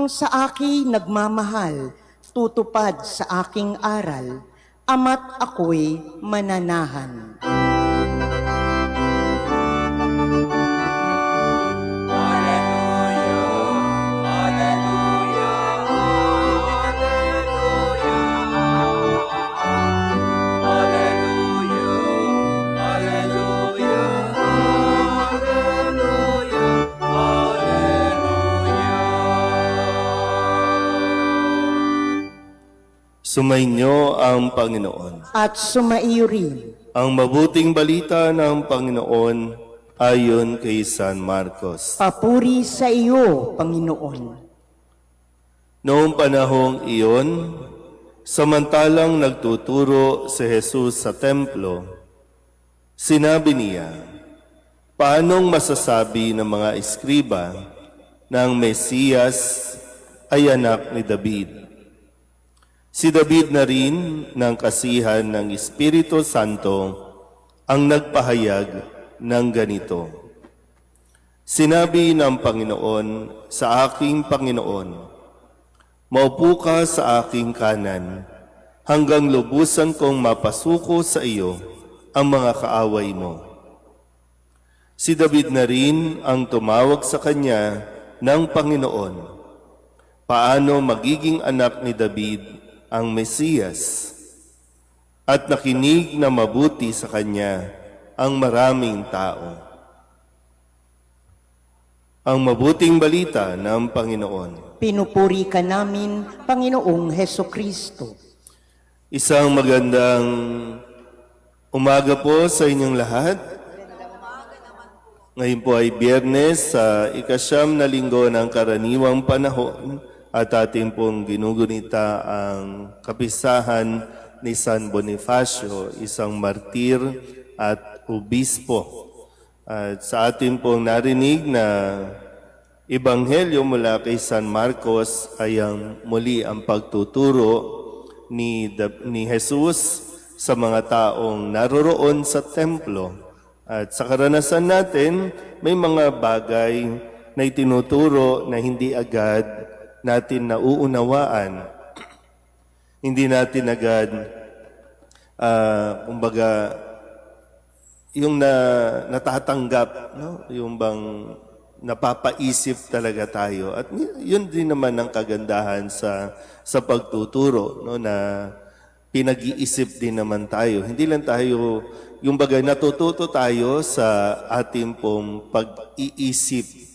Ang sa akin nagmamahal, tutupad sa aking aral, ama't ako'y mananahan. Sumainyo ang Panginoon. At sumaiyo rin. Ang mabuting balita ng Panginoon ayon kay San Marcos. Papuri sa iyo, Panginoon. Noong panahong iyon, samantalang nagtuturo si Jesus sa templo, sinabi niya, "Paanong masasabi ng mga eskriba na ang Mesiyas ay anak ni David? Si David na rin ng kasihan ng Espiritu Santo ang nagpahayag ng ganito. Sinabi ng Panginoon sa aking Panginoon, maupo ka sa aking kanan hanggang lubusan kong mapasuko sa iyo ang mga kaaway mo. Si David na rin ang tumawag sa kanya ng Panginoon. Paano magiging anak ni David ang Mesiyas, at nakinig na mabuti sa kanya ang maraming tao. Ang mabuting balita ng Panginoon. Pinupuri ka namin, Panginoong Hesukristo. Isang magandang umaga po sa inyong lahat. Ngayon po ay Biyernes sa ika-9 na linggo ng karaniwang panahon, at ating pong ginugunita ang kapisahan ni San Bonifacio, isang martir at obispo. At sa ating pong narinig na ebanghelyo mula kay San Marcos ay ang muli ang pagtuturo ni Jesus sa mga taong naroroon sa templo. At sa karanasan natin, may mga bagay na itinuturo na hindi agad natin nauunawaan. Hindi natin agad, kumbaga, yung natatanggap, no? Yung bang napapaisip talaga tayo. At yun din naman ang kagandahan sa pagtuturo, no? Na pinag-iisip din naman tayo. Hindi lang tayo, yung bagay natututo tayo sa ating pong pag-iisip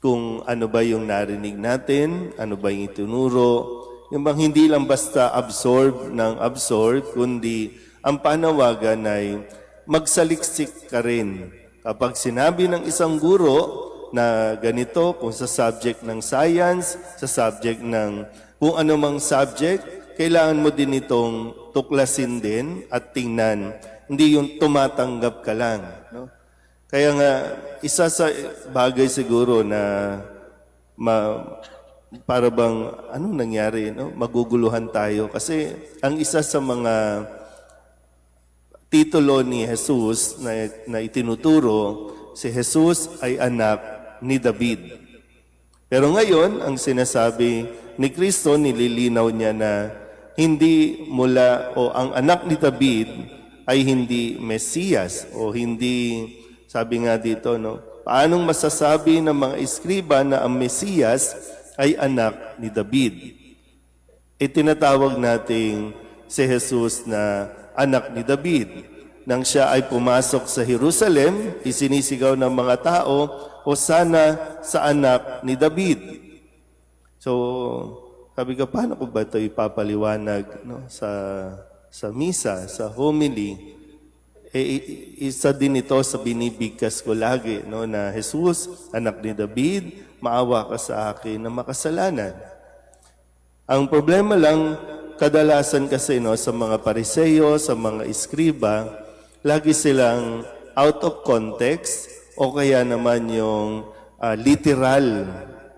kung ano ba yung narinig natin, ano ba yung itinuro, yung bang hindi lang basta absorb, kundi ang panawagan ay magsaliksik ka rin. Kapag sinabi ng isang guro na ganito, kung sa subject ng science, sa subject ng kung ano mang subject, kailangan mo din itong tuklasin din at tingnan. Hindi yung tumatanggap ka lang, no? Kaya nga, isa sa bagay siguro na para bang anong nangyari, no? Maguguluhan tayo. Kasi ang isa sa mga titulo ni Jesus na itinuturo, si Jesus ay anak ni David. Pero ngayon, ang sinasabi ni Kristo, nililinaw niya na hindi mula o ang anak ni David ay hindi Mesiyas o hindi. Sabi nga dito, no, paanong masasabi ng mga eskriba na ang Mesiyas ay anak ni David? Itinatawag nating si Jesus na anak ni David. Nang siya ay pumasok sa Jerusalem, isinisigaw ng mga tao, Hosana sa anak ni David. So, sabi ko, paano ko ba ito ipapaliwanag, no, sa misa, sa homily? Isa din ito sa binibigkas ko lagi, no, na Jesus, anak ni David, maawa ka sa akin na makasalanan. Ang problema lang, kadalasan kasi, no, sa mga Pariseo, sa mga eskriba, lagi silang out of context o kaya naman yung literal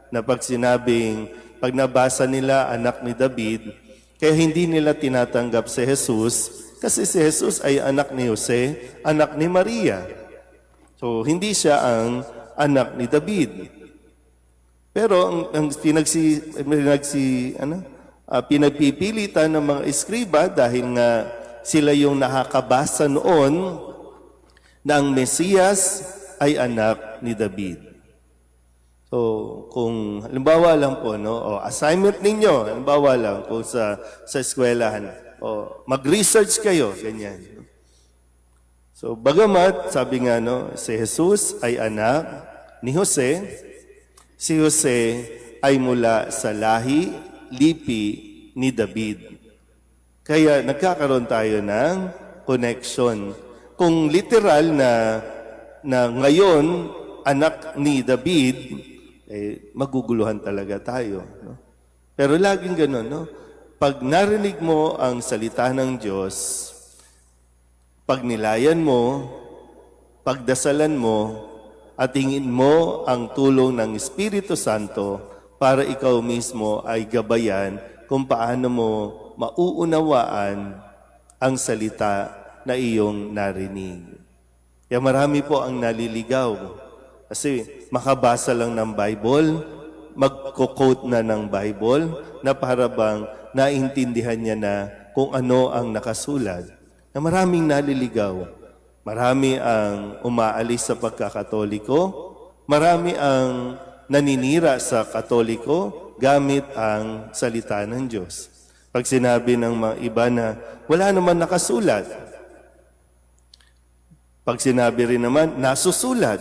na pag sinabing, pag nabasa nila anak ni David, kaya hindi nila tinatanggap si Jesus. Kasi si Jesus ay anak ni Jose, anak ni Maria. So, hindi siya ang anak ni David. Pero ang pinagpipilitan ng mga eskriba dahil nga sila yung nakakabasa noon na ang Mesiyas ay anak ni David. So, kung halimbawa lang po, no, assignment ninyo, halimbawa lang kung sa eskwelahan, mag-research kayo, ganyan. So, bagamat, sabi nga, no, si Jesus ay anak ni Jose, si Jose ay mula sa lahi, lipi ni David. Kaya nagkakaroon tayo ng connection. Kung literal na ngayon, anak ni David, maguguluhan talaga tayo. No? Pero laging ganun, no? Pag narinig mo ang salita ng Diyos, pag nilayan mo, pagdasalan mo, at hingin mo ang tulong ng Espiritu Santo para ikaw mismo ay gabayan kung paano mo mauunawaan ang salita na iyong narinig. Kaya marami po ang naliligaw. Kasi makabasa lang ng Bible, magko-quote na ng Bible, na para bang naintindihan niya na kung ano ang nakasulat. Na maraming naliligaw. Marami ang umaalis sa pagkakatoliko, marami ang naninira sa katoliko gamit ang salita ng Diyos. Pag sinabi ng mga iba na wala naman nakasulat, pag sinabi rin naman nasusulat,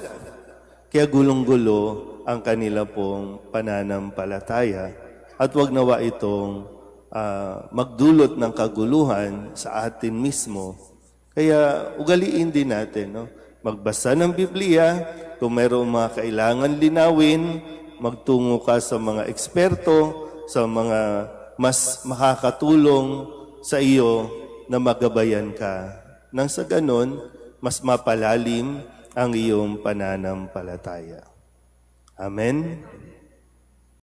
kaya gulong-gulo ang kanila pong pananampalataya at wag nawa itong magdulot ng kaguluhan sa atin mismo. Kaya ugaliin din natin, no? Magbasa ng Biblia, kung mayroong mga kailangan linawin, magtungo ka sa mga eksperto, sa mga mas makakatulong sa iyo na magabayan ka. Nang sa ganon, mas mapalalim ang iyong pananampalataya. Amen?